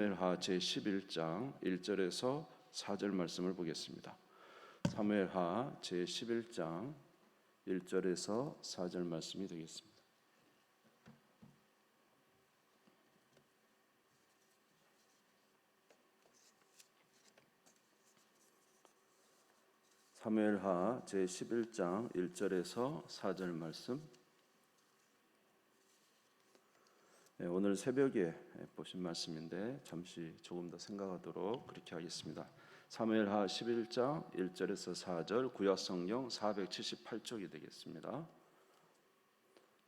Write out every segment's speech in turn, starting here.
사무엘하 제11장 1절에서 4절 말씀을 보겠습니다. 사무엘하 제11장 1절에서 4절 말씀이 되겠습니다. 사무엘하 제11장 1절에서 4절 말씀. 오늘 새벽에 보신 말씀인데 잠시 조금 더 생각하도록 그렇게 하겠습니다. 사무엘하 11장 1절에서 4절 구약성경 478쪽이 되겠습니다.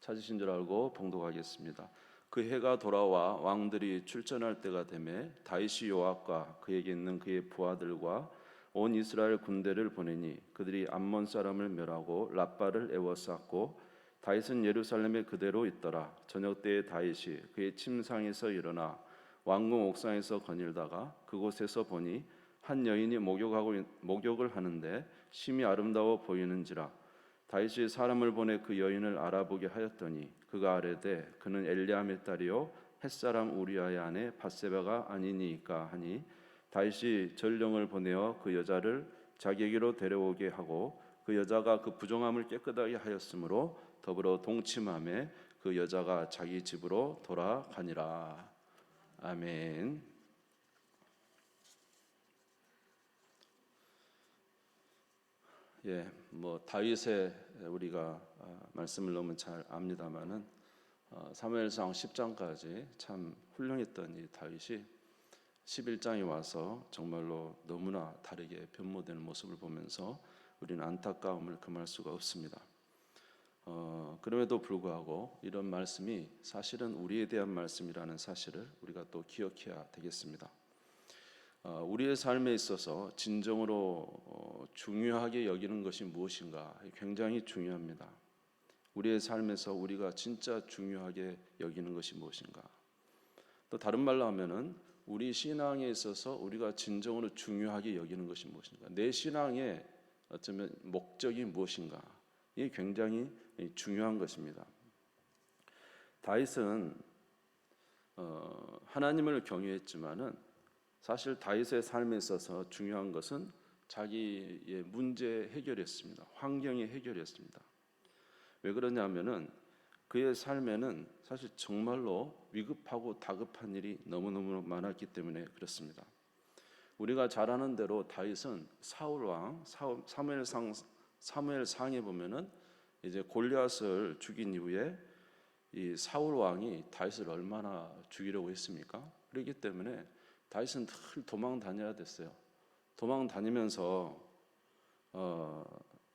찾으신 줄 알고 봉독하겠습니다. 그 해가 돌아와 왕들이 출전할 때가 되매 다윗이 요압과 그에게 있는 그의 부하들과 온 이스라엘 군대를 보내니 그들이 암몬 사람을 멸하고 랍바를 에워쌌고 다윗은 예루살렘에 그대로 있더라. 저녁 때에 다윗이 그의 침상에서 일어나 왕궁 옥상에서 거닐다가 그곳에서 보니 한 여인이 목욕을 하는데 심히 아름다워 보이는지라. 다윗이 사람을 보내 그 여인을 알아보게 하였더니 그가 아뢰되 그는 엘리암의 딸이요 햇사람 우리아의 아내 밧세바가 아니니이까 하니 다윗이 전령을 보내어 그 여자를 자기에게로 데려오게 하고 그 여자가 그 부정함을 깨끗하게 하였으므로 더불어 동침함에 그 여자가 자기 집으로 돌아가니라. 아멘. 다윗의 우리가 말씀을 너무 잘 압니다만은 사무엘상 10장까지 참 훌륭했던 이 다윗이 11장에 와서 정말로 너무나 다르게 변모되는 모습을 보면서 우리는 안타까움을 금할 수가 없습니다. 그럼에도 불구하고 이런 말씀이 사실은 우리에 대한 말씀이라는 사실을 우리가 또 기억해야 되겠습니다. 우리의 삶에 있어서 진정으로 중요하게 여기는 것이 무엇인가 굉장히 중요합니다. 우리의 삶에서 우리가 진짜 중요하게 여기는 것이 무엇인가. 또 다른 말로 하면은 우리 신앙에 있어서 우리가 진정으로 중요하게 여기는 것이 무엇인가. 내 신앙의 어쩌면 목적이 무엇인가. 이게 굉장히 중요한 것입니다. 다윗은 하나님을 경외했지만은 사실 다윗의 삶에 있어서 중요한 것은 자기의 문제 해결이었습니다. 환경의 해결이었습니다. 왜 그러냐면은 그의 삶에는 사실 정말로 위급하고 다급한 일이 너무너무 많았기 때문에 그렇습니다. 우리가 잘 아는 대로 다윗은 사울 왕 사무엘상에 보면은 이제 골리앗을 죽인 이후에 이 사울 왕이 다윗을 얼마나 죽이려고 했습니까? 그렇기 때문에 다윗은 늘 도망 다녀야 됐어요. 도망 다니면서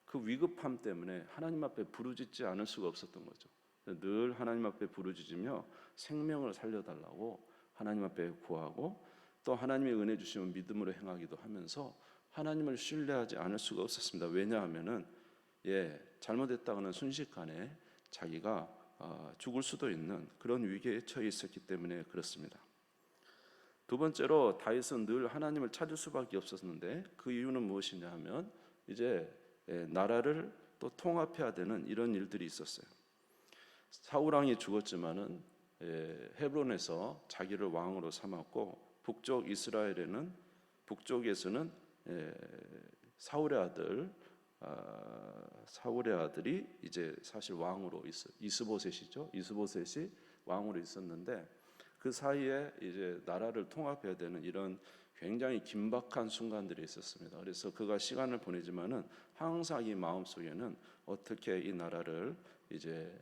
그 위급함 때문에 하나님 앞에 부르짖지 않을 수가 없었던 거죠. 늘 하나님 앞에 부르짖으며 생명을 살려달라고 하나님 앞에 구하고 또 하나님의 은혜 주시면 믿음으로 행하기도 하면서 하나님을 신뢰하지 않을 수가 없었습니다. 왜냐하면은 잘못했다가는 순식간에 자기가 죽을 수도 있는 그런 위기에 처해 있었기 때문에 그렇습니다. 두 번째로 다윗은 늘 하나님을 찾을 수밖에 없었는데 그 이유는 무엇이냐 하면 이제 나라를 또 통합해야 되는 이런 일들이 있었어요. 사울 왕이 죽었지만은 헤브론에서 자기를 왕으로 삼았고 북쪽에서는 사울의 아들이 이제 사실 왕으로 이스보셋이죠. 이스보셋이 왕으로 있었는데 그 사이에 이제 나라를 통합해야 되는 이런 굉장히 긴박한 순간들이 있었습니다. 그래서 그가 시간을 보내지만은 항상 이 마음 속에는 어떻게 이 나라를 이제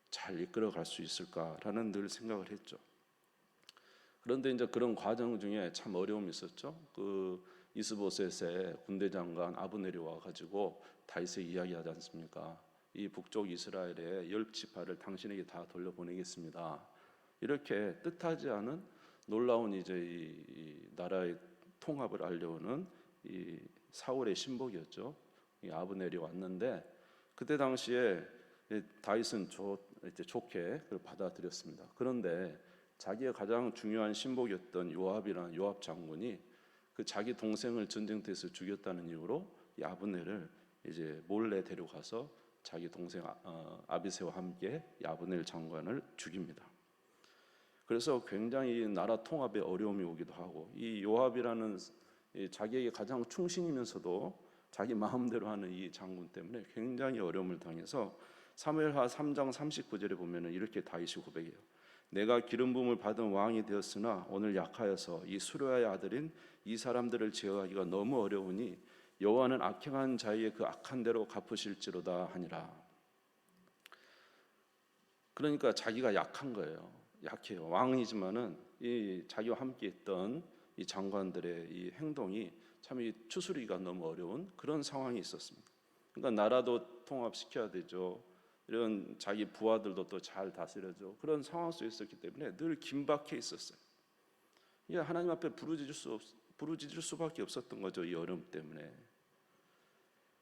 잘 이끌어갈 수 있을까라는 늘 생각을 했죠. 그런데 이제 그런 과정 중에 참 어려움이 있었죠. 그 이스보셋의 군대 장관 아브넬이 와가지고 다윗에 이야기하지 않습니까? 이 북쪽 이스라엘의 10지파를 당신에게 다 돌려보내겠습니다. 이렇게 뜻하지 않은 놀라운 이제 이 나라의 통합을 알려오는 이 사울의 신복이었죠. 이 아브넬이 왔는데 그때 당시에 다윗은 좋게 그걸 받아들였습니다. 그런데 자기의 가장 중요한 신복이었던 요압이라는 요압 장군이 그 자기 동생을 전쟁터에서 죽였다는 이유로 이 아브넬을 이제 몰래 데려가서 자기 동생 아비새와 함께 아브넬 장관을 죽입니다. 그래서 굉장히 나라 통합에 어려움이 오기도 하고, 이 요압이라는 자기에게 가장 충신이면서도 자기 마음대로 하는 이 장군 때문에 굉장히 어려움을 당해서 사무엘하 3장 39절에 보면은 이렇게 다윗이 고백해요. 내가 기름 부음을 받은 왕이 되었으나 오늘 약하여서 이 수르야의 아들인 이 사람들을 제어하기가 너무 어려우니 여호와는 악행한 자의 그 악한 대로 갚으실지로다 하니라. 그러니까 자기가 약한 거예요. 약해요. 왕이지만은 이 자기와 함께 있던 이 장관들의 이 행동이 참 이 추스리기가 너무 어려운 그런 상황이 있었습니다. 그러니까 나라도 통합시켜야 되죠. 이런 자기 부하들도 또 잘 다스려줘. 그런 상황 속에 있었기 때문에 늘 긴박해 있었어요. 이게 하나님 앞에 부르짖을 수밖에 없었던 거죠. 이 어려움 때문에.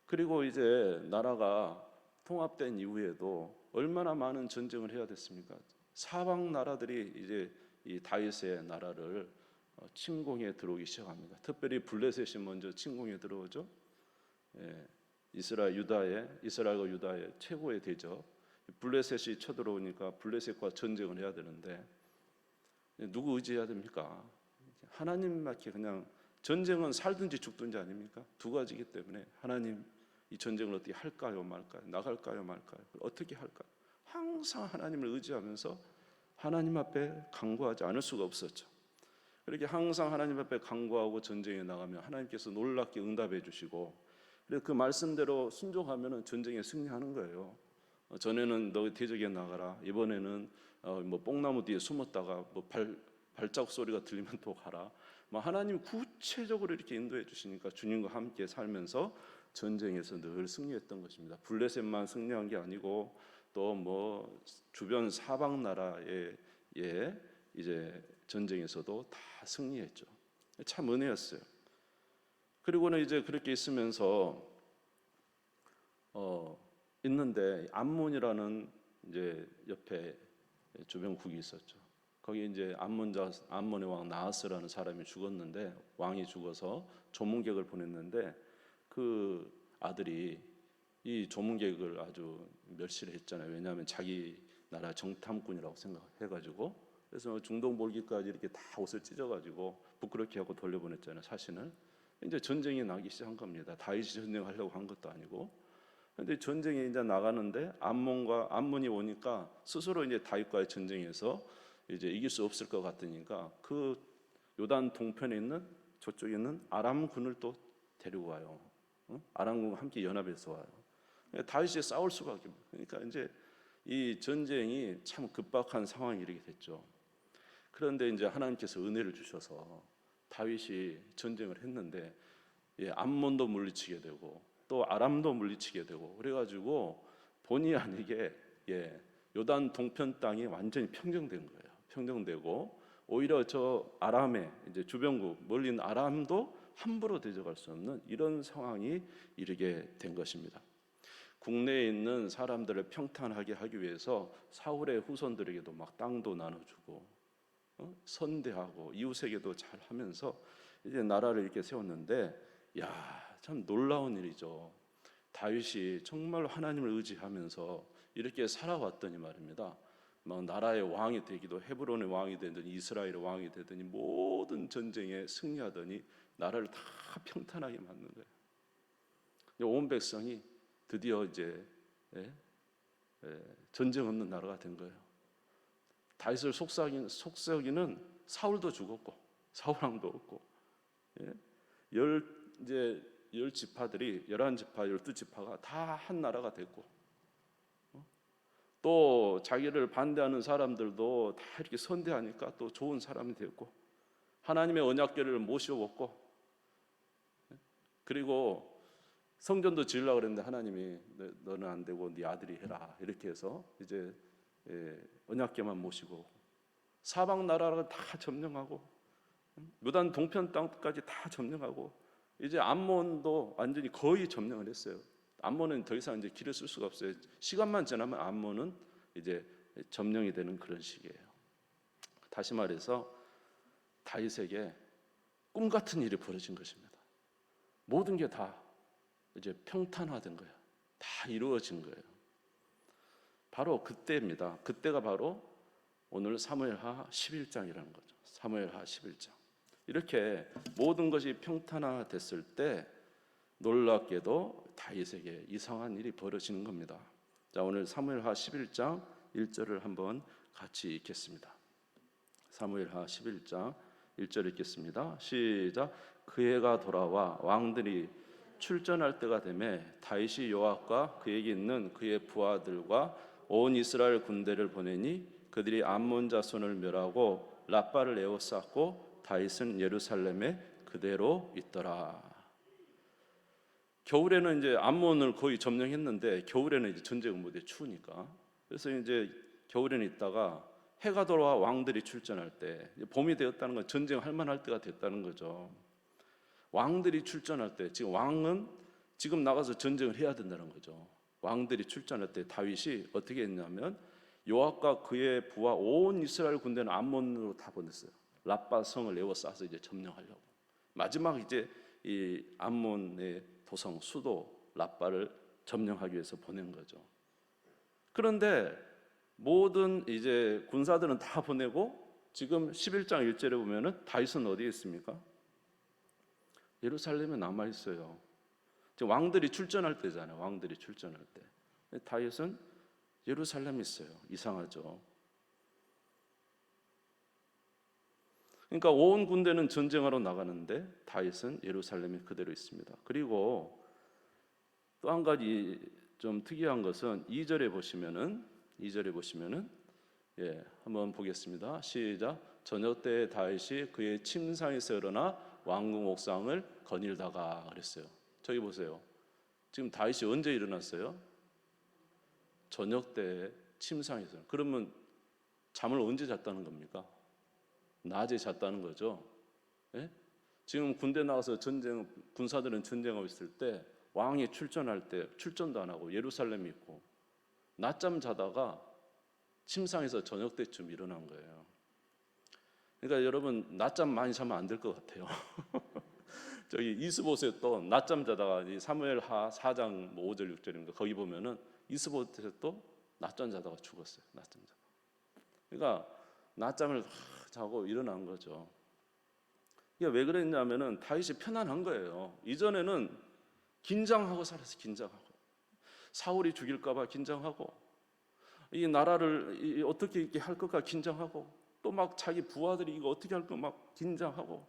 그리고 이제 나라가 통합된 이후에도 얼마나 많은 전쟁을 해야 됐습니까? 사방 나라들이 이제 이 다윗의 나라를 침공해 들어오기 시작합니다. 특별히 블레셋이 먼저 침공해 들어오죠. 예, 이스라엘과 유다의 최고의 대적 블레셋이 쳐들어오니까 블레셋과 전쟁을 해야 되는데 누구 의지해야 됩니까? 하나님밖에. 그냥 전쟁은 살든지 죽든지 아닙니까? 두 가지이기 때문에 하나님, 이 전쟁을 어떻게 할까요 말까요? 나갈까요 말까요? 어떻게 할까요? 항상 하나님을 의지하면서 하나님 앞에 간구하지 않을 수가 없었죠. 그렇게 항상 하나님 앞에 간구하고 전쟁에 나가면 하나님께서 놀랍게 응답해 주시고, 그래서 그 말씀대로 순종하면 전쟁에 승리하는 거예요. 전에는 너 대적에 나가라. 이번에는 뭐 뽕나무 뒤에 숨었다가 뭐 발자국 소리가 들리면 또 가라. 뭐 하나님 구체적으로 이렇게 인도해 주시니까 주님과 함께 살면서 전쟁에서 늘 승리했던 것입니다. 블레셋만 승리한 게 아니고 또 뭐 주변 사방 나라의 이제 전쟁에서도 다 승리했죠. 참 은혜였어요. 그리고는 이제 그렇게 있으면서 있는데 암몬이라는 이제 옆에 주변국이 있었죠. 거기 이제 암몬의 왕 나하스라는 사람이 죽었는데, 왕이 죽어서 조문객을 보냈는데 그 아들이 이 조문객을 아주 멸시를 했잖아요. 왜냐하면 자기 나라 정탐꾼이라고 생각해가지고. 그래서 중동볼기까지 이렇게 다 옷을 찢어가지고 부끄럽게 하고 돌려보냈잖아요. 사실은 이제 전쟁이 나기 시작한 겁니다. 다윗이 전쟁하려고 한 것도 아니고. 그런데 전쟁에 이제 나가는데 암몬이 오니까 스스로 이제 다윗과의 전쟁에서 이제 이길 수 없을 것 같으니까 그 요단 동편에 있는 저쪽에 있는 아람군을 또 데리고 와요. 아람군과 함께 연합해서 와요. 다윗이 싸울 수밖에 없어요. 그러니까 이제 이 전쟁이 참 급박한 상황이 이르게 됐죠. 그런데 이제 하나님께서 은혜를 주셔서 다윗이 전쟁을 했는데 암몬도 물리치게 되고 또 아람도 물리치게 되고, 그래가지고 본의 아니게 요단 동편 땅이 완전히 평정된 거예요. 평정되고 오히려 저 아람의 이제 주변국 멀리 있는 아람도 함부로 대적할 수 없는 이런 상황이 이르게 된 것입니다. 국내에 있는 사람들을 평탄하게 하기 위해서 사울의 후손들에게도 막 땅도 나눠주고 선대하고 이웃에게도 잘 하면서 이제 나라를 이렇게 세웠는데, 참 놀라운 일이죠. 다윗이 정말 하나님을 의지하면서 이렇게 살아왔더니 말입니다. 막 나라의 왕이 되기도, 헤브론의 왕이 되더니 이스라엘의 왕이 되더니 모든 전쟁에 승리하더니 나라를 다 평탄하게 만든 거예요. 온 백성이 드디어 이제 전쟁 없는 나라가 된 거예요. 다윗을 속삭이는 사울도 죽었고 사울왕도 없고, 열 지파들이 11지파 12지파가 다 한 나라가 됐고, 또 자기를 반대하는 사람들도 다 이렇게 선대하니까 또 좋은 사람이 됐고, 하나님의 언약궤를 모셔왔고, 그리고 성전도 지으려고 그랬는데 하나님이 너는 안 되고 네 아들이 해라 이렇게 해서 이제 언약궤만 모시고 사방 나라를 다 점령하고 요단 동편 땅까지 다 점령하고, 이제 암몬도 완전히 거의 점령을 했어요. 암몬은 더 이상 이제 길을 쓸 수가 없어요. 시간만 지나면 암몬은 이제 점령이 되는 그런 시기예요. 다시 말해서 다윗에게 꿈 같은 일이 벌어진 것입니다. 모든 게 다 이제 평탄화된 거예요. 다 이루어진 거예요. 바로 그때입니다. 그때가 바로 오늘 사무엘하 11장이라는 거죠. 사무엘하 11장. 이렇게 모든 것이 평탄화됐을 때 놀랍게도 다윗에게 이상한 일이 벌어지는 겁니다. 자, 오늘 사무엘하 11장 1절을 한번 같이 읽겠습니다. 사무엘하 11장 1절 읽겠습니다. 시작. 그 해가 돌아와 왕들이 출전할 때가 되매 다윗이 요압과 그에게 있는 그의 부하들과 온 이스라엘 군대를 보내니 그들이 암몬 자손을 멸하고 랍바를 에워쌌고 다윗은 예루살렘에 그대로 있더라. 겨울에는 이제 암몬을 거의 점령했는데 겨울에는 이제 전쟁을 못해 추우니까. 그래서 이제 겨울에는 있다가 해가 돌아와 왕들이 출전할 때 봄이 되었다는 건 전쟁할 만할 때가 됐다는 거죠. 왕들이 출전할 때 지금 왕은 지금 나가서 전쟁을 해야 된다는 거죠. 왕들이 출전할 때 다윗이 어떻게 했냐면 요압과 그의 부하 온 이스라엘 군대는 암몬으로 다 보냈어요. 랍바 성을 에워싸서 이제 점령하려고. 마지막 이제 이 암몬의 도성 수도 랍바를 점령하기 위해서 보낸 거죠. 그런데 모든 이제 군사들은 다 보내고 지금 11장 1절에 보면은 다윗은 어디에 있습니까? 예루살렘에 남아 있어요. 지금 왕들이 출전할 때잖아요. 왕들이 출전할 때. 다윗은 예루살렘에 있어요. 이상하죠. 그러니까 온 군대는 전쟁하러 나가는데 다윗은 예루살렘에 그대로 있습니다. 그리고 또 한 가지 좀 특이한 것은 2절에 보시면은 한번 보겠습니다. 시작. 저녁 때 다윗이 그의 침상에서 일어나 왕궁 옥상을 거닐다가 그랬어요. 저기 보세요. 지금 다윗이 언제 일어났어요? 저녁 때 침상에서. 그러면 잠을 언제 잤다는 겁니까? 낮에 잤다는 거죠. 예? 지금 군대 나가서 군사들은 전쟁하고 있을 때 왕이 출전할 때 출전도 안 하고 예루살렘에 있고 낮잠 자다가 침상에서 저녁 때쯤 일어난 거예요. 그러니까 여러분 낮잠 많이 자면 안 될 것 같아요. 저기 이스보셋도 낮잠 자다가 이 사무엘하 4장 5절 6절인가 거기 보면은 이스보셋도 낮잠 자다가 죽었어요. 낮잠 자다. 그러니까 낮잠을 자고 일어난 거죠. 이게 왜 그랬냐면은 다윗이 편안한 거예요. 이전에는 긴장하고 살았어요. 긴장하고 사울이 죽일까봐 긴장하고 이 나라를 어떻게 이렇게 할 것까 긴장하고 또 막 자기 부하들이 이거 어떻게 할 거 막 긴장하고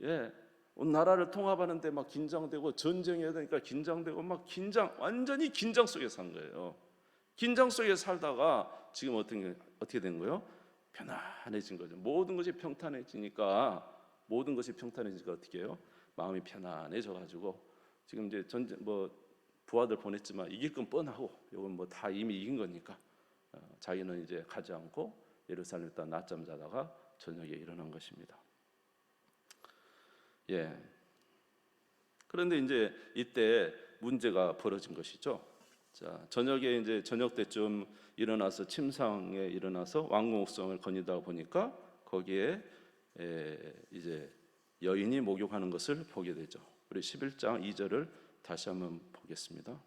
예, 나라를 통합하는데 막 긴장되고 전쟁해야 되니까 긴장되고 막 완전히 긴장 속에 산 거예요. 긴장 속에 살다가 지금 어떻게 된 거예요? 편안해진 거죠. 모든 것이 평탄해지니까 어떻게 해요? 마음이 편안해져 가지고 지금 이제 전쟁 부하들 보냈지만 이길 건 뻔하고 이건 다 이미 이긴 거니까 자기는 이제 가지 않고 예루살렘에 있다 낮잠 자다가 저녁에 일어난 것입니다. 예. 그런데 이제 이때 문제가 벌어진 것이죠. 자, 저녁에 저녁 때쯤 일어나서 침상에 일어나서 왕궁 옥상을 거니다 보니까 거기에 이제 여인이 목욕하는 것을 보게 되죠. 우리 11장 2절을 다시 한번 보겠습니다.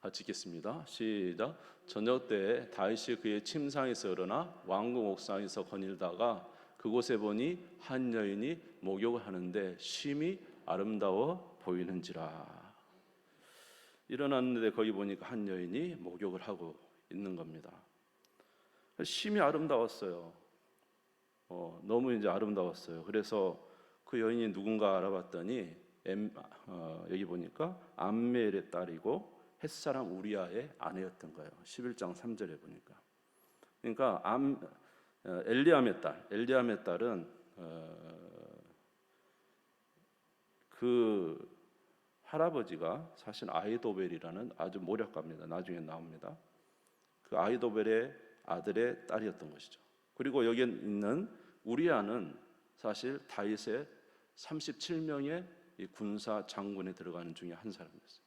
같이 읽겠습니다. 시작. 저녁 때 다윗이 그의 침상에서 일어나 왕궁 옥상에서 거닐다가 그곳에 보니 한 여인이 목욕을 하는데 심히 아름다워 보이는지라. 일어났는데 거기 보니까 한 여인이 목욕을 하고 있는 겁니다. 심히 아름다웠어요. 너무 이제 아름다웠어요. 그래서 그 여인이 누군가 알아봤더니 여기 보니까 암멜의 딸이고 햇사람 우리아의 아내였던 거예요. 11장 3절에 보니까. 그러니까 엘리암의 딸은 그 할아버지가 사실 아히도벨이라는 아주 모략가입니다. 나중에 나옵니다. 그 아히도벨의 아들의 딸이었던 것이죠. 그리고 여기 있는 우리아는 사실 다윗의 37명의 이 군사 장군에 들어가는 중에 한 사람이었어요.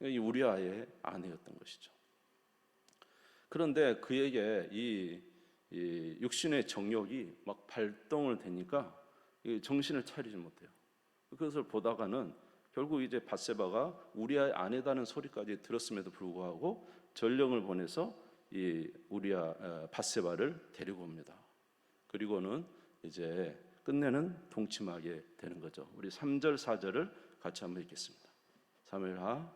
이 우리아의 아내였던 것이죠. 그런데 그에게 이 육신의 정욕이 막 발동을 되니까 정신을 차리지 못해요. 그것을 보다가는 결국 이제 밧세바가 우리아의 아내다는 소리까지 들었음에도 불구하고 전령을 보내서 이 우리아 밧세바를 데리고 옵니다. 그리고는 이제 끝내는 동침하게 되는 거죠. 우리 3절 4절을 같이 한번 읽겠습니다. 사무엘하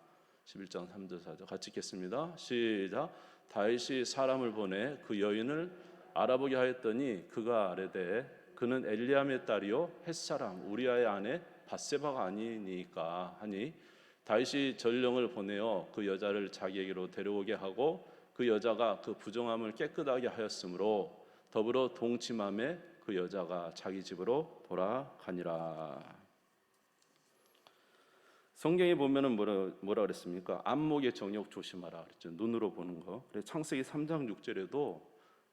11장 3절 4절 같이 읽겠습니다. 시작. 다윗이 사람을 보내 그 여인을 알아보게 하였더니 그가 아뢰되 그는 엘리암의 딸이요 햇사람 우리아의 아내 밧세바가 아니니까 하니 다윗이 전령을 보내어 그 여자를 자기에게로 데려오게 하고 그 여자가 그 부정함을 깨끗하게 하였으므로 더불어 동침함에 그 여자가 자기 집으로 돌아가니라. 성경에 보면은 뭐라 그랬습니까? 안목의 정욕 조심하라 그랬죠. 눈으로 보는 거. 그래서 창세기 3장 6절에도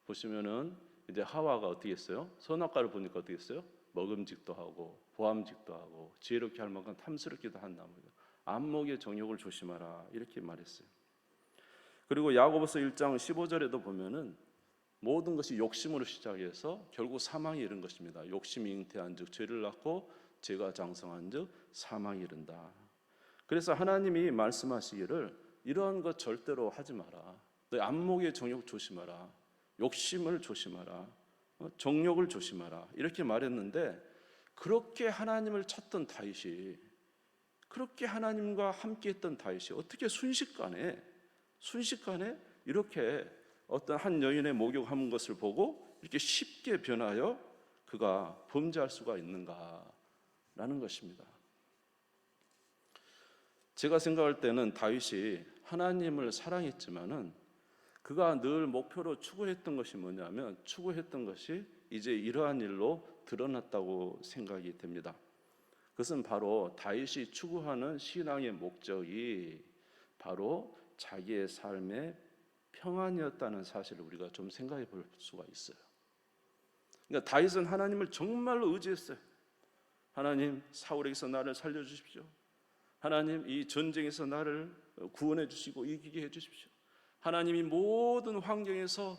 보시면은 이제 하와가 어떻게 했어요? 선악과를 보니까 어떻게 했어요? 먹음직도 하고 보암직도 하고 지혜롭게 할 만큼 탐스럽기도 한 나무죠. 안목의 정욕을 조심하라 이렇게 말했어요. 그리고 야고보서 1장 15절에도 보면은 모든 것이 욕심으로 시작해서 결국 사망에 이른 것입니다. 욕심이 잉태한즉 죄를 낳고 죄가 장성한즉 사망에 이른다. 그래서 하나님이 말씀하시기를 이러한 것 절대로 하지 마라. 너 안목의 정욕 조심하라. 욕심을 조심하라. 정욕을 조심하라. 이렇게 말했는데 그렇게 하나님을 찾던 다윗이 그렇게 하나님과 함께했던 다윗이 어떻게 순식간에 이렇게 어떤 한 여인의 목욕한 것을 보고 이렇게 쉽게 변하여 그가 범죄할 수가 있는가라는 것입니다. 제가 생각할 때는 다윗이 하나님을 사랑했지만은 그가 늘 목표로 추구했던 것이 뭐냐면 추구했던 것이 이제 이러한 일로 드러났다고 생각이 됩니다. 그것은 바로 다윗이 추구하는 신앙의 목적이 바로 자기의 삶의 평안이었다는 사실을 우리가 좀 생각해 볼 수가 있어요. 그러니까 다윗은 하나님을 정말로 의지했어요. 하나님, 사울에게서 나를 살려주십시오. 하나님, 이 전쟁에서 나를 구원해 주시고 이기게 해 주십시오. 하나님이 모든 환경에서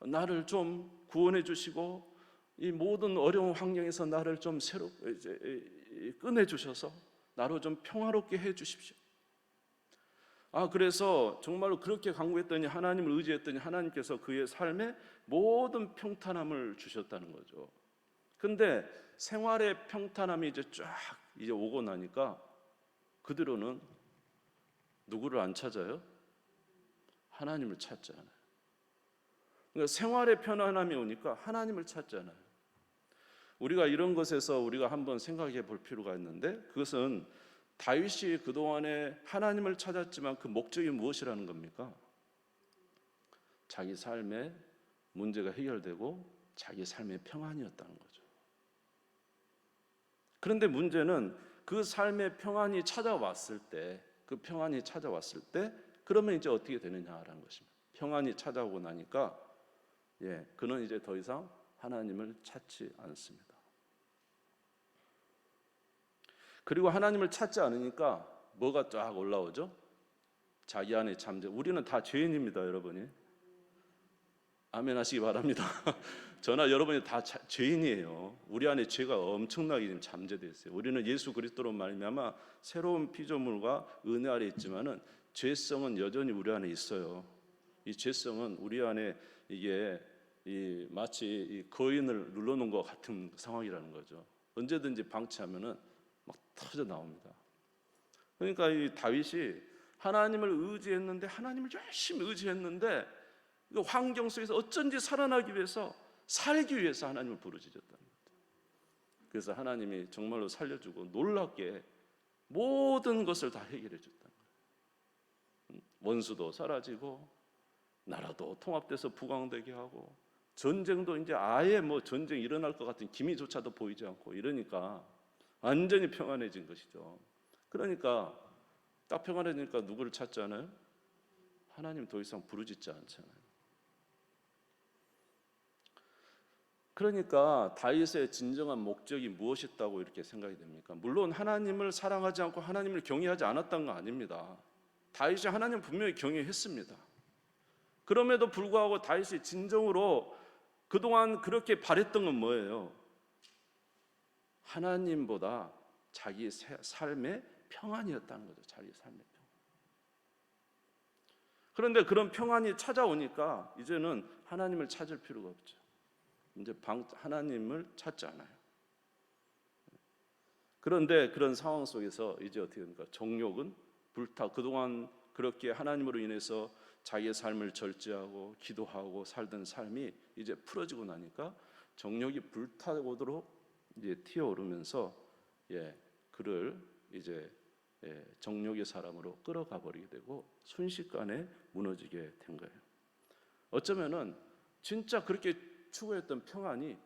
나를 좀 구원해 주시고 이 모든 어려운 환경에서 나를 좀 꺼내 주셔서 나로 좀 평화롭게 해 주십시오. 그래서 정말로 그렇게 간구했더니 하나님을 의지했더니 하나님께서 그의 삶에 모든 평탄함을 주셨다는 거죠. 근데 생활의 평탄함이 이제 쫙 오고 나니까 그대로는 누구를 안 찾아요? 하나님을 찾잖아요. 그러니까 생활의 편안함이 오니까 하나님을 찾잖아요. 우리가 이런 것에서 우리가 한번 생각해 볼 필요가 있는데 그것은 다윗이 그동안에 하나님을 찾았지만 그 목적이 무엇이라는 겁니까? 자기 삶의 문제가 해결되고 자기 삶의 평안이었다는 거죠. 그런데 문제는 그 삶의 평안이 찾아왔을 때 그러면 이제 어떻게 되느냐라는 것입니다. 평안이 찾아오고 나니까 그는 이제 더 이상 하나님을 찾지 않습니다. 그리고 하나님을 찾지 않으니까 뭐가 쫙 올라오죠? 자기 안에 잠재. 우리는 다 죄인입니다, 여러분이. 아멘 하시기 바랍니다. 저나 여러분이 다 죄인이에요. 우리 안에 죄가 엄청나게 지금 잠재되어 있어요. 우리는 예수 그리스도로 말미암아 새로운 피조물과 은혜 아래 있지만은 죄성은 여전히 우리 안에 있어요. 이 죄성은 우리 안에 이게 마치 이 거인을 눌러놓은 것 같은 상황이라는 거죠. 언제든지 방치하면은 막 터져 나옵니다. 그러니까 이 다윗이 하나님을 의지했는데 하나님을 열심히 의지했는데 그 환경 속에서 어쩐지 살아나기 위해서 살기 위해서 하나님을 부르짖었다는 거죠. 그래서 하나님이 정말로 살려주고 놀랍게 모든 것을 다 해결해 줬다는 거예요. 원수도 사라지고 나라도 통합돼서 부강되게 하고 전쟁도 이제 아예 전쟁 일어날 것 같은 기미조차도 보이지 않고 이러니까 완전히 평안해진 것이죠. 그러니까 딱 평안해지니까 누구를 찾잖아요? 하나님 더 이상 부르짖지 않잖아요. 그러니까 다윗의 진정한 목적이 무엇이었다고 이렇게 생각이 됩니까? 물론 하나님을 사랑하지 않고 하나님을 경외하지 않았던 거 아닙니다. 다윗이 하나님 분명히 경외했습니다. 그럼에도 불구하고 다윗이 진정으로 그동안 그렇게 바랬던 건 뭐예요? 하나님보다 자기 삶의 평안이었다는 거죠. 자기 삶의 평안. 그런데 그런 평안이 찾아오니까 이제는 하나님을 찾을 필요가 없죠. 이제 하나님을 찾지 않아요. 그런데 그런 상황 속에서 이제 어떻게 됩니까? 정욕은 그동안 그렇게 하나님으로 인해서 자기의 삶을 절제하고 기도하고 살던 삶이 이제 풀어지고 나니까 정욕이 불타오도록 이제 튀어오르면서 그를 이제 정욕의 사람으로 끌어가 버리게 되고 순식간에 무너지게 된 거예요. 어쩌면은 진짜 그렇게 추구했던 평안이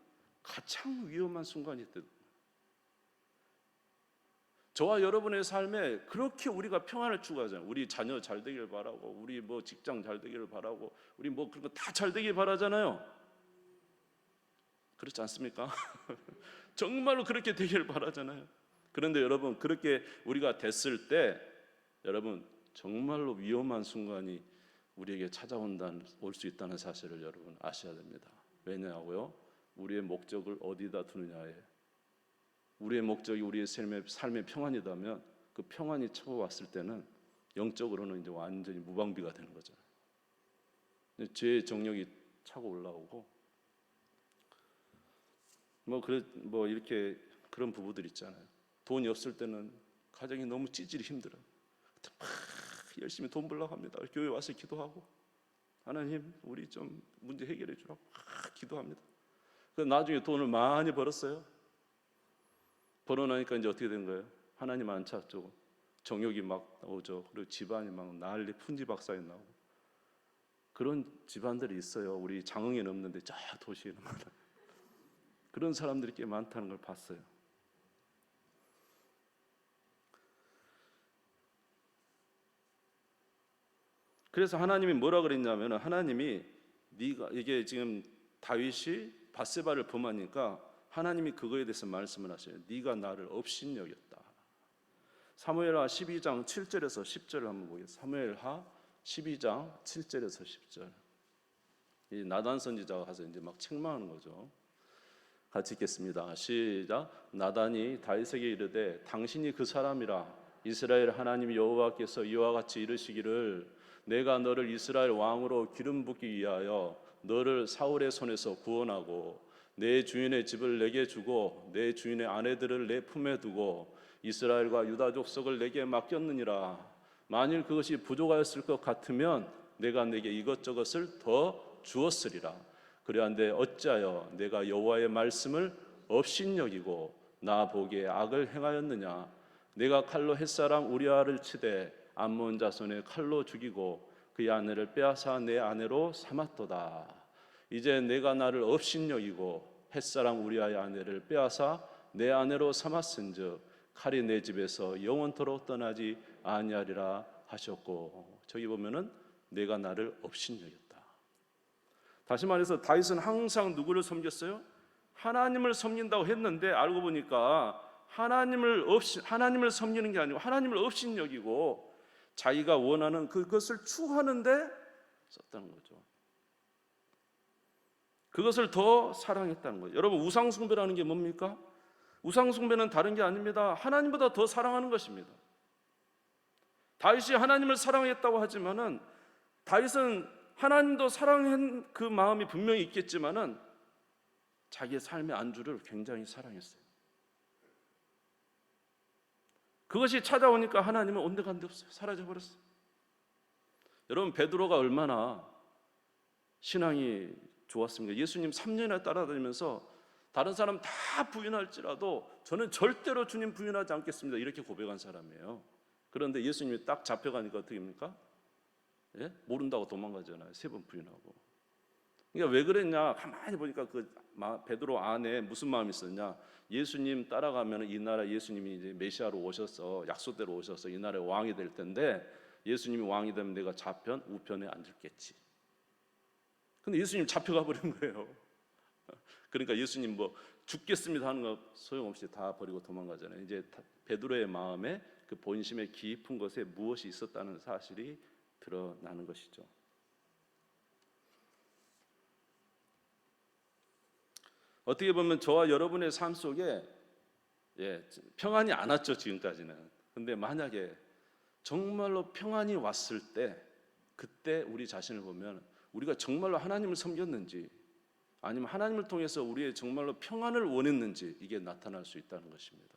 가장 위험한 순간이 있던, 저와 여러분의 삶에 그렇게 우리가 평안을 추구하잖아요. 우리 자녀 잘 되기를 바라고, 우리 뭐 직장 잘 되기를 바라고, 우리 뭐 그런 거 다 잘 되길 바라잖아요. 그렇지 않습니까? 정말로 그렇게 되기를 바라잖아요. 그런데 여러분, 그렇게 우리가 됐을 때 여러분 정말로 위험한 순간이 우리에게 올 수 있다는 사실을 여러분 아셔야 됩니다. 왜냐하고요, 우리의 목적을 어디다 두느냐에, 우리의 목적이 우리의 삶의 평안이라면 그 평안이 찾아왔을 때는 영적으로는 이제 완전히 무방비가 되는 거잖아요. 죄의 정력이 차고 올라오고 뭐 이렇게 그런 부부들 있잖아요. 돈이 없을 때는 가정이 너무 찌질이 힘들어요. 막 열심히 돈 벌려고 합니다. 교회 와서 기도하고, 하나님 우리 좀 문제 해결해 주라고 막 기도합니다. 그래서 나중에 돈을 많이 벌었어요. 벌어나니까 이제 어떻게 된 거예요? 하나님 안 찾죠. 정욕이 막 나오죠. 그리고 집안이 막 난리 풍지박산이 나오고, 그런 집안들이 있어요. 우리 장흥에 없는데 저 도시에는 많아요. 그런 사람들이 꽤 많다는 걸 봤어요. 그래서 하나님이 뭐라 그랬냐면, 하나님이 네가, 이게 지금 다윗이 밧세바를 범하니까 하나님이 그거에 대해서 말씀을 하셔요. 네가 나를 업신여겼다. 사무엘하 12장 7절에서 10절을 한번 보겠습니다. 사무엘하 12장 7절에서 10절. 이 나단 선지자가 가서 이제 막 책망하는 거죠. 같이 읽겠습니다. 시작. 나단이 다윗에게 이르되 당신이 그 사람이라. 이스라엘 하나님 여호와께서 이와 같이 이르시기를 내가 너를 이스라엘 왕으로 기름 붓기 위하여 너를 사울의 손에서 구원하고 내 주인의 집을 내게 주고 내 주인의 아내들을 내 품에 두고 이스라엘과 유다 족속을 내게 맡겼느니라. 만일 그것이 부족하였을 것 같으면 내가 내게 이것저것을 더 주었으리라. 그리한데 어찌하여 내가 여호와의 말씀을 업신여기고 나 보기에 악을 행하였느냐. 내가 칼로 햇사람 우리아를 치되 암몬 자손의 칼로 죽이고 그의 아내를 빼앗아 내 아내로 삼았도다. 이제 내가 나를 업신여기고 햇사람 우리아의 아내를 빼앗아 내 아내로 삼았은즉 칼이 내 집에서 영원토록 떠나지 아니하리라 하셨고. 저기 보면은 내가 나를 업신여겼다. 다시 말해서 다윗은 항상 누구를 섬겼어요? 하나님을 섬긴다고 했는데 알고 보니까 하나님을 섬기는 게 아니고 하나님을 업신여기고 자기가 원하는 그것을 추구하는데 썼다는 거죠. 그것을 더 사랑했다는 거죠. 여러분, 우상숭배라는 게 뭡니까? 우상숭배는 다른 게 아닙니다. 하나님보다 더 사랑하는 것입니다. 다윗이 하나님을 사랑했다고 하지만은 다윗은 하나님도 사랑한 그 마음이 분명히 있겠지만은 자기의 삶의 안주를 굉장히 사랑했어요. 그것이 찾아오니까 하나님은 온데간데 없어요. 사라져버렸어요. 여러분, 베드로가 얼마나 신앙이 좋았습니까? 예수님 3년이나 따라다니면서 다른 사람 다 부인할지라도 저는 절대로 주님 부인하지 않겠습니다, 이렇게 고백한 사람이에요. 그런데 예수님이 딱 잡혀가니까 어떻게 합니까? 모른다고 도망가잖아요. 3번 부인하고. 그러니까 왜 그랬냐, 가만히 보니까 그 베드로 안에 무슨 마음이 있었냐. 예수님 따라가면 이 나라 예수님이 이제 메시아로 오셔서 약속대로 오셔서 이 나라의 왕이 될 텐데 예수님이 왕이 되면 내가 좌편 우편에 앉을겠지. 근데 예수님 잡혀가 버린 거예요. 그러니까 예수님 뭐 죽겠습니다 하는 거 소용없이 다 버리고 도망가잖아요. 이제 베드로의 마음에 그 본심의 깊은 것에 무엇이 있었다는 사실이 드러나는 것이죠. 어떻게 보면 저와 여러분의 삶 속에 평안이 안 왔죠, 지금까지는. 근데 만약에 정말로 평안이 왔을 때 그때 우리 자신을 보면 우리가 정말로 하나님을 섬겼는지 아니면 하나님을 통해서 우리의 정말로 평안을 원했는지 이게 나타날 수 있다는 것입니다.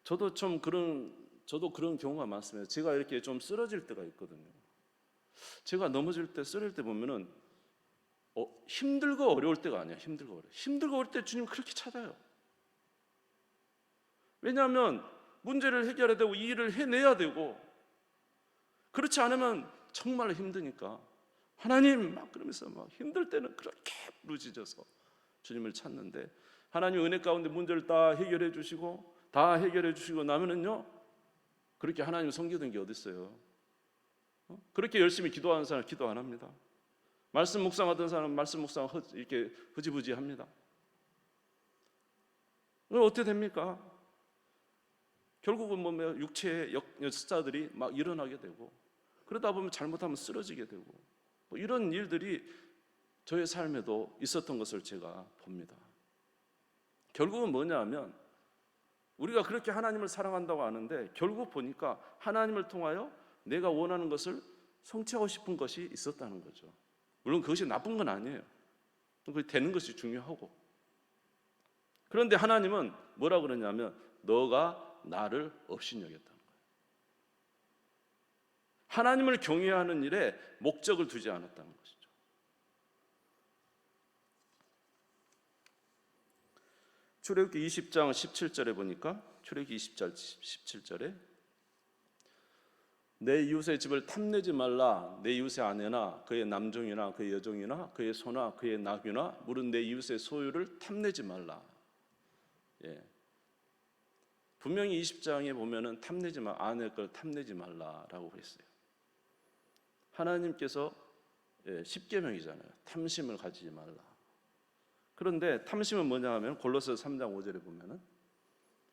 저도 그런 경우가 많습니다. 제가 이렇게 좀 쓰러질 때가 있거든요. 제가 넘어질 때, 쓰러질 때 보면은 힘들고 어려울 때가 아니야. 힘들고 어려울 때 주님 그렇게 찾아요. 왜냐하면 문제를 해결해야 되고 이 일을 해내야 되고, 그렇지 않으면 정말 힘드니까 하나님 막 그러면서 막 힘들 때는 그렇게 부르짖어서 주님을 찾는데, 하나님 은혜 가운데 문제를 다 해결해 주시고 나면은요, 그렇게 하나님 섬기던 게 어디 있어요? 그렇게 열심히 기도하는 사람 기도 안 합니다. 말씀 묵상하던 사람 말씀 묵상 이렇게 흐지부지 합니다. 어떻게 됩니까? 결국은 육체의 숫자들이 막 일어나게 되고, 그러다 보면 잘못하면 쓰러지게 되고, 이런 일들이 저의 삶에도 있었던 것을 제가 봅니다. 결국은 뭐냐 하면 우리가 그렇게 하나님을 사랑한다고 하는데 결국 보니까 하나님을 통하여 내가 원하는 것을 성취하고 싶은 것이 있었다는 거죠. 물론 그것이 나쁜 건 아니에요. 그게 되는 것이 중요하고. 그런데 하나님은 뭐라 그러냐면 너가 나를 업신여겼다는 거예요. 하나님을 경외하는 일에 목적을 두지 않았다는 것이죠. 출애굽기 20장 17절에 보니까, 출애굽기 20장 17절에 내 이웃의 집을 탐내지 말라. 내 이웃의 아내나 그의 남종이나 그의 여종이나 그의 소나 그의 나귀나 물은 내 이웃의 소유를 탐내지 말라. 분명히 20장에 보면은 탐내지 마, 아내 걸 탐내지 말라라고 했어요. 하나님께서 10계명이잖아요. 탐심을 가지지 말라. 그런데 탐심은 뭐냐 하면 골로새 3장 5절에 보면은,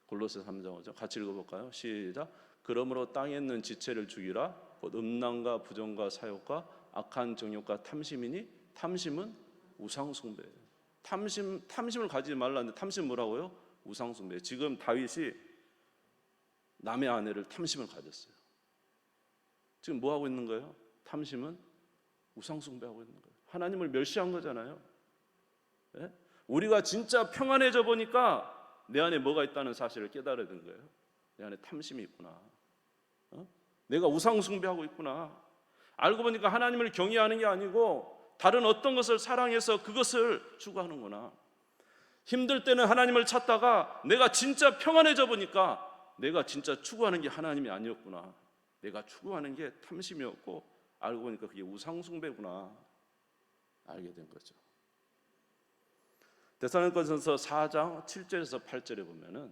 골로새 3장 5절 같이 읽어볼까요? 시작. 그러므로 땅에 있는 지체를 죽이라. 곧 음란과 부정과 사욕과 악한 정욕과 탐심이니 탐심은 우상숭배예요. 탐심을 가지지 말라는데 탐심 뭐라고요? 우상숭배. 지금 다윗이 남의 아내를 탐심을 가졌어요. 지금 뭐 하고 있는 거예요? 탐심은 우상숭배하고 있는 거예요. 하나님을 멸시한 거잖아요. 예? 우리가 진짜 평안해져 보니까 내 안에 뭐가 있다는 사실을 깨달아야 되는 거예요. 내 안에 탐심이 있구나. 내가 우상숭배하고 있구나. 알고 보니까 하나님을 경외하는 게 아니고 다른 어떤 것을 사랑해서 그것을 추구하는구나. 힘들 때는 하나님을 찾다가 내가 진짜 평안해져 보니까 내가 진짜 추구하는 게 하나님이 아니었구나. 내가 추구하는 게 탐심이었고 알고 보니까 그게 우상숭배구나 알게 된 거죠. 데살로니가전서 4장 7절에서 8절에 보면은,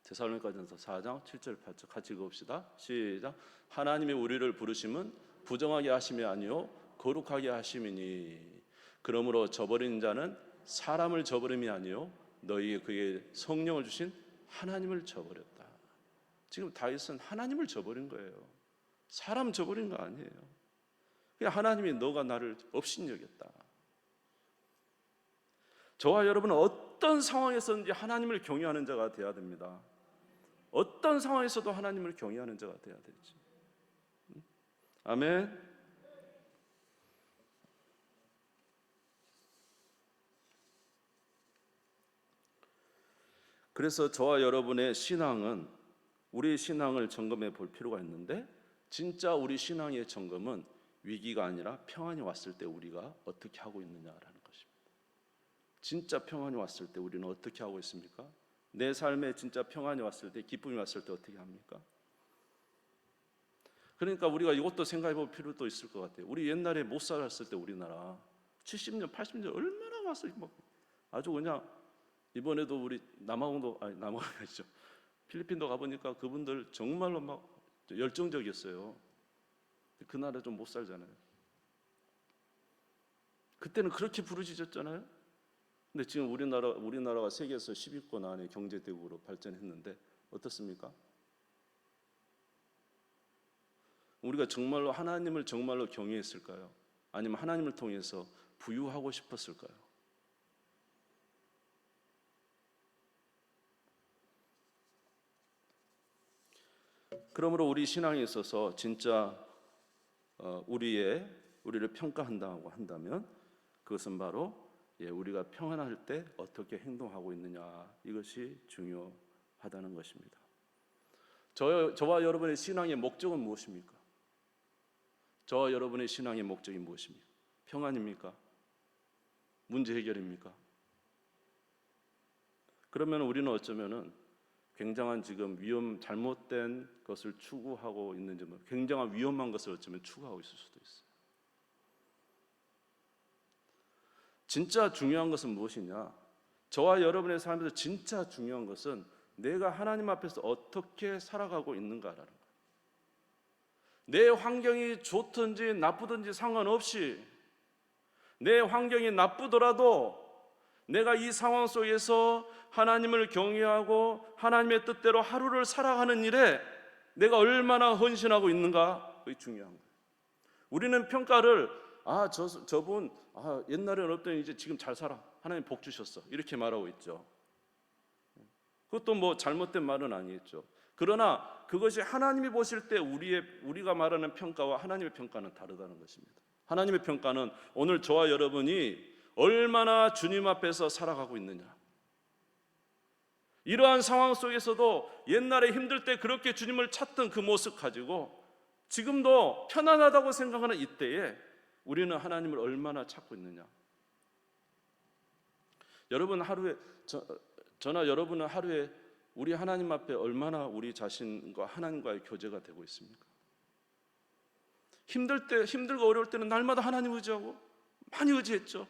데살로니가전서 4장 7절 8절 같이 읽어봅시다. 시작. 하나님이 우리를 부르심은 부정하게 하심이 아니요 거룩하게 하심이니 그러므로 저버린 자는 사람을 저버림이 아니요 너희에게 그의 성령을 주신 하나님을 저버렸다. 지금 다윗은 하나님을 저버린 거예요. 사람 저버린 거 아니에요. 그냥 하나님이 너가 나를 업신여겼다. 저와 여러분은 어떤 상황에서든지 하나님을 경외하는 자가 되어야 됩니다. 어떤 상황에서도 하나님을 경외하는 자가 되어야 되지. 아멘. 그래서 저와 여러분의 신앙은, 우리의 신앙을 점검해 볼 필요가 있는데, 진짜 우리 신앙의 점검은 위기가 아니라 평안이 왔을 때 우리가 어떻게 하고 있느냐라는 것입니다. 진짜 평안이 왔을 때 우리는 어떻게 하고 있습니까? 내 삶에 진짜 평안이 왔을 때, 기쁨이 왔을 때 어떻게 합니까? 그러니까 우리가 이것도 생각해 볼 필요도 있을 것 같아요. 우리 옛날에 못 살았을 때 우리나라 70년, 80년 얼마나 왔어요. 아주 그냥, 이번에도 우리 남아공도 아니죠. 필리핀도 가보니까 그분들 정말로 막 열정적이었어요. 그 나라 좀 못 살잖아요. 그때는 그렇게 부르짖었잖아요. 근데 지금 우리나라가 세계에서 10위권 안에 경제대국으로 발전했는데 어떻습니까? 우리가 정말로 하나님을 정말로 경외했을까요? 아니면 하나님을 통해서 부유하고 싶었을까요? 그러므로 우리 신앙에 있어서 진짜 우리를 평가한다고 한다면 그것은 바로 우리가 평안할 때 어떻게 행동하고 있느냐, 이것이 중요하다는 것입니다. 저와 여러분의 신앙의 목적은 무엇입니까? 저와 여러분의 신앙의 목적이 무엇입니까? 평안입니까? 문제 해결입니까? 그러면 우리는 어쩌면은 굉장한 지금 잘못된 것을 추구하고 있는지, 굉장한 위험한 것을 어쩌면 추구하고 있을 수도 있어요. 진짜 중요한 것은 무엇이냐? 저와 여러분의 삶에서 진짜 중요한 것은 내가 하나님 앞에서 어떻게 살아가고 있는가라는 거예요. 내 환경이 좋든지 나쁘든지 상관없이, 내 환경이 나쁘더라도 내가 이 상황 속에서 하나님을 경외하고 하나님의 뜻대로 하루를 살아가는 일에 내가 얼마나 헌신하고 있는가, 그게 중요한 거예요. 우리는 평가를 저분 옛날에는 없더니 이제 지금 잘 살아, 하나님 복 주셨어, 이렇게 말하고 있죠. 그것도 뭐 잘못된 말은 아니겠죠. 그러나 그것이 하나님이 보실 때 우리가 말하는 평가와 하나님의 평가는 다르다는 것입니다. 하나님의 평가는 오늘 저와 여러분이 얼마나 주님 앞에서 살아가고 있느냐, 이러한 상황 속에서도 옛날에 힘들 때 그렇게 주님을 찾던 그 모습 가지고 지금도 편안하다고 생각하는 이때에 우리는 하나님을 얼마나 찾고 있느냐. 여러분 저나 여러분은 하루에 우리 하나님 앞에 얼마나 우리 자신과 하나님과의 교제가 되고 있습니까? 힘들고 어려울 때는 날마다 하나님 의지하고 많이 의지했죠.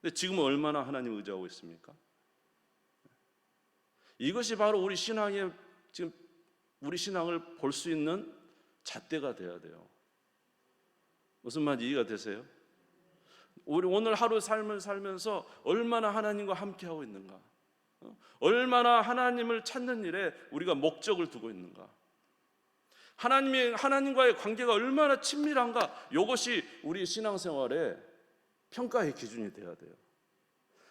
근데 지금은 얼마나 하나님 의지하고 있습니까? 이것이 바로 우리 신앙의 지금 우리 신앙을 볼 수 있는 잣대가 돼야 돼요. 무슨 말인지 이해가 되세요? 우리 오늘 하루 삶을 살면서 얼마나 하나님과 함께하고 있는가, 얼마나 하나님을 찾는 일에 우리가 목적을 두고 있는가, 하나님과의 관계가 얼마나 친밀한가, 이것이 우리 신앙생활의 평가의 기준이 돼야 돼요.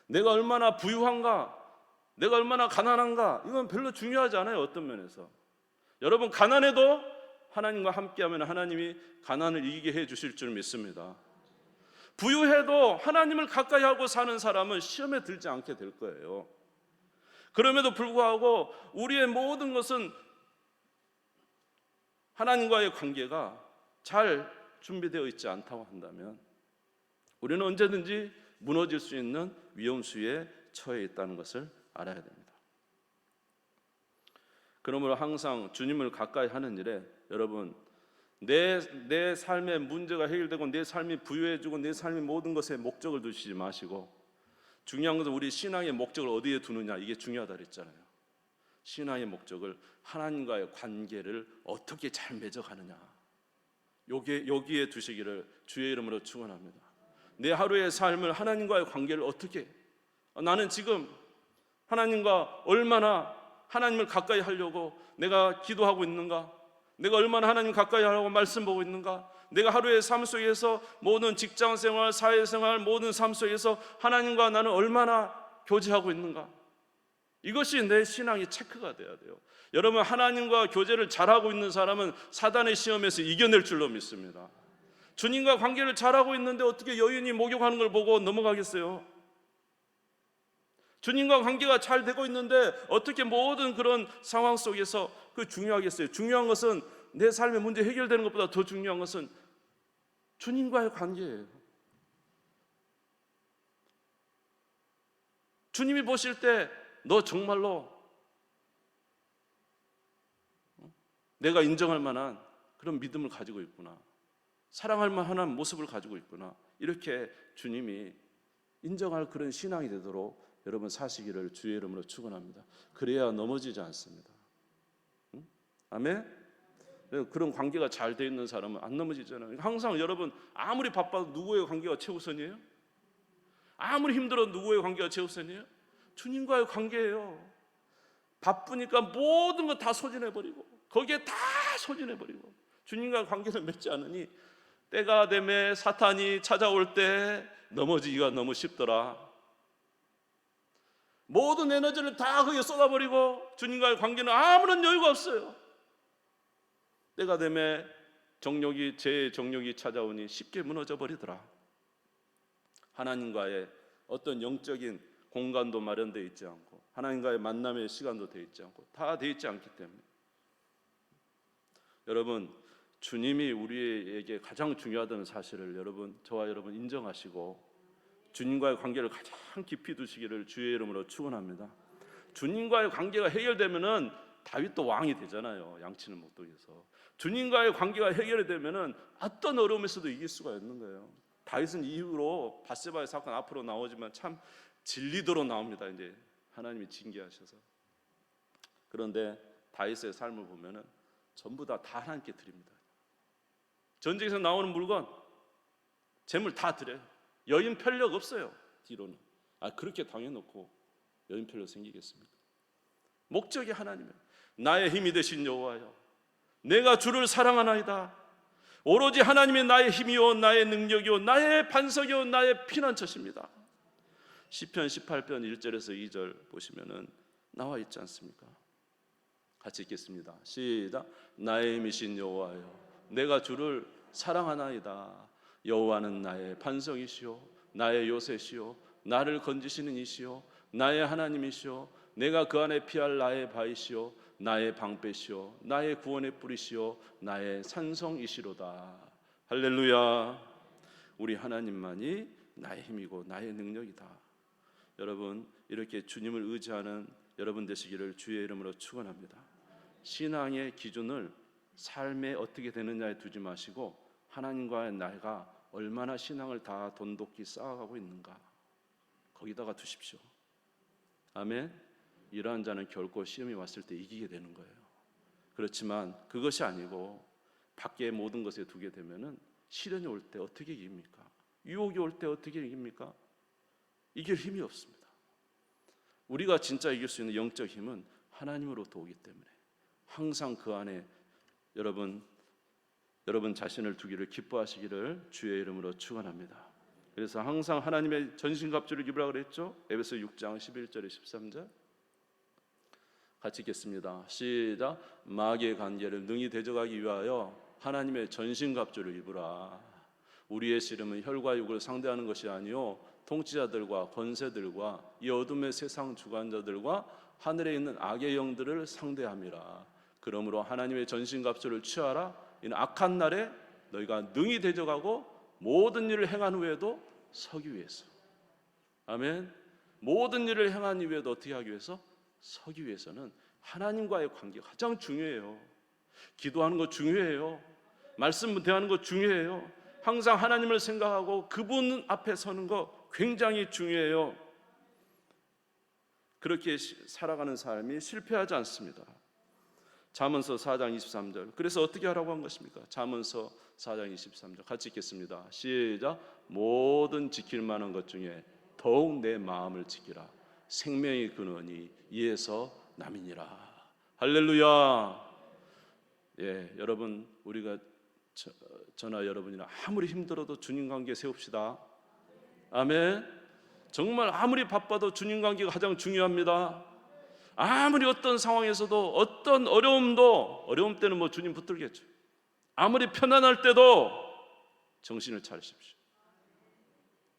내가 얼마나 부유한가, 내가 얼마나 가난한가, 이건 별로 중요하지 않아요. 어떤 면에서 여러분, 가난해도 하나님과 함께하면 하나님이 가난을 이기게 해주실 줄 믿습니다. 부유해도 하나님을 가까이 하고 사는 사람은 시험에 들지 않게 될 거예요. 그럼에도 불구하고 우리의 모든 것은 하나님과의 관계가 잘 준비되어 있지 않다고 한다면 우리는 언제든지 무너질 수 있는 위험수에 처해 있다는 것을 알아야 됩니다. 그러므로 항상 주님을 가까이 하는 일에 여러분, 내 삶의 문제가 해결되고 내 삶이 부유해지고 내 삶의 모든 것에 목적을 두시지 마시고, 중요한 것은 우리 신앙의 목적을 어디에 두느냐, 이게 중요하다 그랬잖아요. 신앙의 목적을 하나님과의 관계를 어떻게 잘 맺어가느냐, 여기에 두시기를 주의 이름으로 축원합니다. 내 하루의 삶을 하나님과의 관계를 어떻게, 나는 지금 하나님과 얼마나 하나님을 가까이 하려고 내가 기도하고 있는가, 내가 얼마나 하나님 가까이 하려고 말씀 보고 있는가, 내가 하루의 삶 속에서 모든 직장생활, 사회생활, 모든 삶 속에서 하나님과 나는 얼마나 교제하고 있는가, 이것이 내 신앙의 체크가 돼야 돼요. 여러분, 하나님과 교제를 잘하고 있는 사람은 사단의 시험에서 이겨낼 줄로 믿습니다. 주님과 관계를 잘하고 있는데 어떻게 여인이 목욕하는 걸 보고 넘어가겠어요? 주님과 관계가 잘 되고 있는데 어떻게 모든 그런 상황 속에서 그 중요하겠어요? 중요한 것은 내 삶의 문제 해결되는 것보다 더 중요한 것은 주님과의 관계예요. 주님이 보실 때 너 정말로 내가 인정할 만한 그런 믿음을 가지고 있구나, 사랑할 만한 모습을 가지고 있구나, 이렇게 주님이 인정할 그런 신앙이 되도록 여러분 사시기를 주의 이름으로 축원합니다. 그래야 넘어지지 않습니다. 아멘? 그런 관계가 잘 돼 있는 사람은 안 넘어지잖아요. 항상 여러분, 아무리 바빠도 누구의 관계가 최우선이에요? 아무리 힘들어도 누구의 관계가 최우선이에요? 주님과의 관계예요. 바쁘니까 모든 거 다 소진해버리고 거기에 다 소진해버리고 주님과 관계를 맺지 않으니 때가 되매 사탄이 찾아올 때 넘어지기가 너무 쉽더라. 모든 에너지를 다 거기에 쏟아버리고 주님과의 관계는 아무런 여유가 없어요. 때가 되면 제 정욕이 찾아오니 쉽게 무너져 버리더라. 하나님과의 어떤 영적인 공간도 마련되어 있지 않고 하나님과의 만남의 시간도 되어 있지 않고 다 되어 있지 않기 때문에 여러분, 주님이 우리에게 가장 중요하다는 사실을 저와 여러분 인정하시고 주님과의 관계를 가장 깊이 두시기를 주의 이름으로 축원합니다. 주님과의 관계가 해결되면은 다윗도 왕이 되잖아요. 양치는 목동에서. 주님과의 관계가 해결이 되면은 어떤 어려움에서도 이길 수가 있는 거예요. 다윗은 이후로 밧세바의 사건 앞으로 나오지만 참 진리도로 나옵니다. 이제 하나님이 징계하셔서. 그런데 다윗의 삶을 보면은 전부 다 하나님께 드립니다. 전쟁에서 나오는 물건, 재물 다 드려요. 여인 편력 없어요. 뒤로는. 그렇게 당해놓고 여인 편력 생기겠습니까? 목적이 하나님이에요. 나의 힘이 되신 여호와여, 내가 주를 사랑하나이다. 오로지 하나님이 나의 힘이요 나의 능력이요 나의 반석이요 나의 피난처십니다. 시편 18편 1절에서 2절 보시면은 나와 있지 않습니까? 같이 읽겠습니다. 시작. 나의 힘이신 여호와여, 내가 주를 사랑하나이다. 여호와는 나의 반석이시요 나의 요새시요 나를 건지시는 이시요 나의 하나님이시요 내가 그 안에 피할 나의 바위시요 나의 방패시요 나의 구원의 뿌리시요 나의 산성이시로다. 할렐루야. 우리 하나님만이 나의 힘이고 나의 능력이다. 여러분, 이렇게 주님을 의지하는 여러분 되시기를 주의 이름으로 축원합니다. 신앙의 기준을 삶에 어떻게 되느냐에 두지 마시고 하나님과의 나이가 얼마나 신앙을 다 돈독히 쌓아가고 있는가, 거기다가 두십시오. 아멘. 이러한 자는 결코 시험이 왔을 때 이기게 되는 거예요. 그렇지만 그것이 아니고 밖에 모든 것에 두게 되면은 시련이 올 때 어떻게 이깁니까? 유혹이 올 때 어떻게 이깁니까? 이길 힘이 없습니다. 우리가 진짜 이길 수 있는 영적 힘은 하나님으로부터 오기 때문에 항상 그 안에 여러분 자신을 두기를 기뻐하시기를 주의 이름으로 축원합니다. 그래서 항상 하나님의 전신갑주를 입으라 그랬죠. 에베소 6장 11절에 13절 같이 읽겠습니다. 시작. 마귀의 관계를 능히 대적하기 위하여 하나님의 전신갑주를 입으라. 우리의 씨름은 혈과 육을 상대하는 것이 아니요 통치자들과 권세들과 이 어둠의 세상 주관자들과 하늘에 있는 악의 영들을 상대함이라. 그러므로 하나님의 전신갑주를 취하라. 이는 악한 날에 너희가 능히 대적하고 모든 일을 행한 후에도 서기 위해서. 아멘. 모든 일을 행한 이후에도 어떻게 하기 위해서? 서기 위해서는 하나님과의 관계가 가장 중요해요. 기도하는 거 중요해요. 말씀 대하는 거 중요해요. 항상 하나님을 생각하고 그분 앞에 서는 거 굉장히 중요해요. 그렇게 살아가는 삶이 실패하지 않습니다. 잠언서 4장 23절. 그래서 어떻게 하라고 한 것입니까? 잠언서 4장 23절 같이 읽겠습니다. 시작. 모든 지킬 만한 것 중에 더욱 내 마음을 지키라. 생명의 근원이 이에서 남이니라. 할렐루야. 예, 여러분, 우리가 저나 여러분이나 아무리 힘들어도 주님 관계 세웁시다. 아멘. 정말 아무리 바빠도 주님 관계가 가장 중요합니다. 아무리 어떤 상황에서도 어떤 어려움 때는 뭐 주님 붙들겠죠. 아무리 편안할 때도 정신을 차리십시오.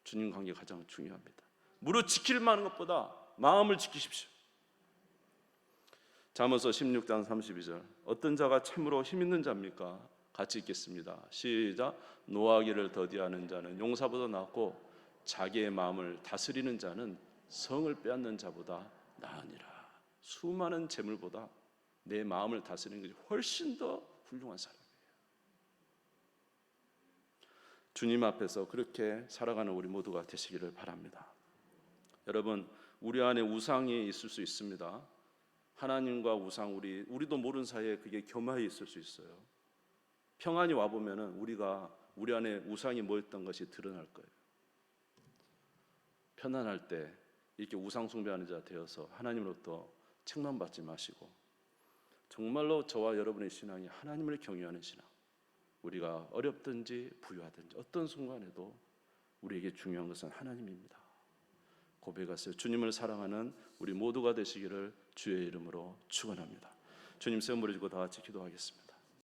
주님 관계가 가장 중요합니다. 무릇 지킬 만한 것보다 마음을 지키십시오. 잠언서 16장 32절. 어떤 자가 참으로 힘 있는 자입니까? 같이 읽겠습니다. 시작. 노하기를 더디하는 자는 용사보다 낫고 자기의 마음을 다스리는 자는 성을 빼앗는 자보다 나으니라. 수많은 재물보다 내 마음을 다스리는 것이 훨씬 더 훌륭한 사람이에요. 주님 앞에서 그렇게 살아가는 우리 모두가 되시기를 바랍니다. 여러분, 우리 안에 우상이 있을 수 있습니다. 하나님과 우상, 우리도 모르는 사이에 그게 겸하여 있을 수 있어요. 평안이 와보면은 우리 안에 우상이 뭐였던 것이 드러날 거예요. 편안할 때 이렇게 우상 숭배하는 자 되어서 하나님으로부터 책망받지 마시고 정말로 저와 여러분의 신앙이 하나님을 경외하는 신앙, 우리가 어렵든지 부유하든지 어떤 순간에도 우리에게 중요한 것은 하나님입니다. 고백하세요. 주님을 사랑하는 우리 모두가 되시기를 주의 이름으로 축원합니다. 주님, 세움 부르시고 다 같이 기도하겠습니다.